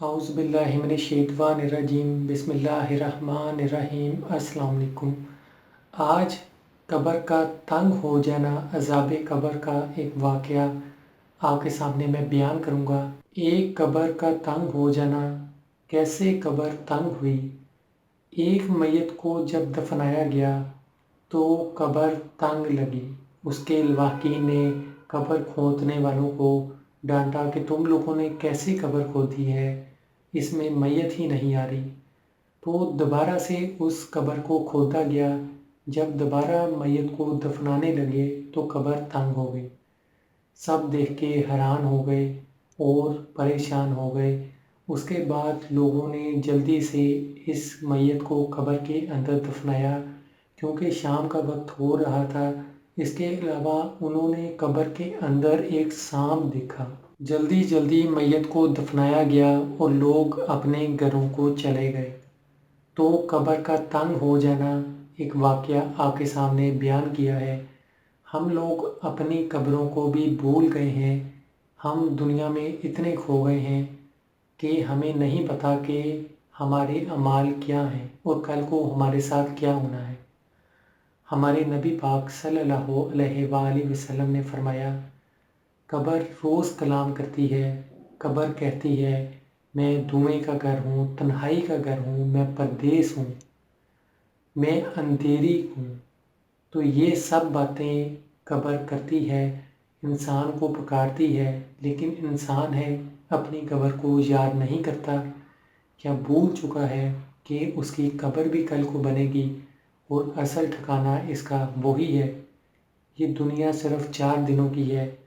औज़ुबिल्लाहिमिनश्शैतानिर्रजीम बिस्मिल्लाहिर्रहमानिर्रहीम। अस्सलाम वालेकुम। आज कब्र का तंग हो जाना, अज़ाब कब्र का एक वाक़या आपके सामने मैं बयान करूँगा। एक कब्र का तंग हो जाना, कैसे कब्र तंग हुई। एक मैयत को जब दफनाया गया तो कब्र तंग लगी। उसके लवाहकीन ने कब्र खोदने वालों को डांटा कि तुम लोगों ने कैसी कब्र खोदी है, इसमें मैयत ही नहीं आ रही। तो दोबारा से उस कब्र को खोदा गया। जब दोबारा मैयत को दफनाने लगे तो कब्र तंग हो गई। सब देख के हैरान हो गए और परेशान हो गए। उसके बाद लोगों ने जल्दी से इस मैयत को कब्र के अंदर दफनाया, क्योंकि शाम का वक्त हो रहा था। इसके अलावा उन्होंने कब्र के अंदर एक सांप देखा। जल्दी जल्दी मैयत को दफनाया गया और लोग अपने घरों को चले गए। तो कब्र का तंग हो जाना एक वाक़या आपके सामने बयान किया है। हम लोग अपनी कब्रों को भी भूल गए हैं। हम दुनिया में इतने खो गए हैं कि हमें नहीं पता कि हमारे अमाल क्या हैं और कल को हमारे साथ क्या होना है। हमारे नबी पाक सल्लल्लाहु अलैहि वसल्लम ने फरमाया, कब्र रोज़ कलाम करती है। कब्र कहती है, मैं धुएं का घर हूँ, तन्हाई का घर हूँ, मैं परदेस हूँ, मैं अंधेरी हूँ। तो ये सब बातें कब्र करती है, इंसान को पुकारती है। लेकिन इंसान है अपनी कब्र को याद नहीं करता। क्या भूल चुका है कि उसकी कब्र भी कल को बनेगी और असल ठिकाना इसका वही है। ये दुनिया सिर्फ 4 दिनों की है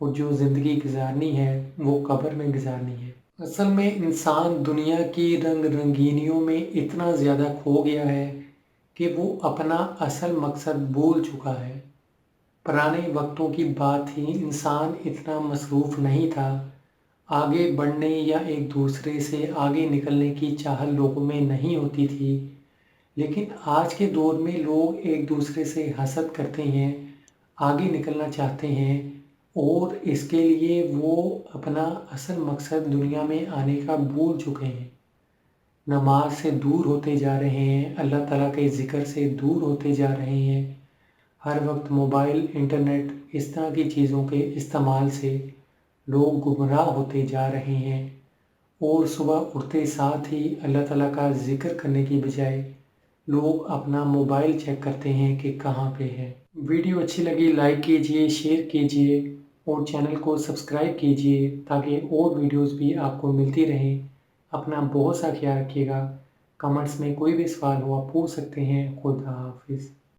और जो ज़िंदगी गुजारनी है वो कब्र में गुजारनी है। असल में इंसान दुनिया की रंग रंगीनियों में इतना ज़्यादा खो गया है कि वो अपना असल मकसद भूल चुका है। पुराने वक्तों की बात थी, इंसान इतना मसरूफ़ नहीं था। आगे बढ़ने या एक दूसरे से आगे निकलने की चाह लोगों में नहीं होती थी। लेकिन आज के दौर में लोग एक दूसरे से हसद करते हैं, आगे निकलना चाहते हैं और इसके लिए वो अपना असल मकसद दुनिया में आने का भूल चुके हैं। नमाज से दूर होते जा रहे हैं, अल्लाह ताला के ज़िक्र से दूर होते जा रहे हैं। हर वक्त मोबाइल, इंटरनेट, इस तरह की चीज़ों के इस्तेमाल से लोग गुमराह होते जा रहे हैं और सुबह उठते साथ ही अल्लाह ताला का ज़िक्र करने की बजाय लोग अपना मोबाइल चेक करते हैं कि कहाँ पे है। वीडियो अच्छी लगी लाइक कीजिए, शेयर कीजिए और चैनल को सब्सक्राइब कीजिए ताकि और वीडियोस भी आपको मिलती रहें। अपना बहुत सा ख्याल रखिएगा। कमेंट्स में कोई भी सवाल हो आप पूछ सकते हैं। खुदा हाफिज़।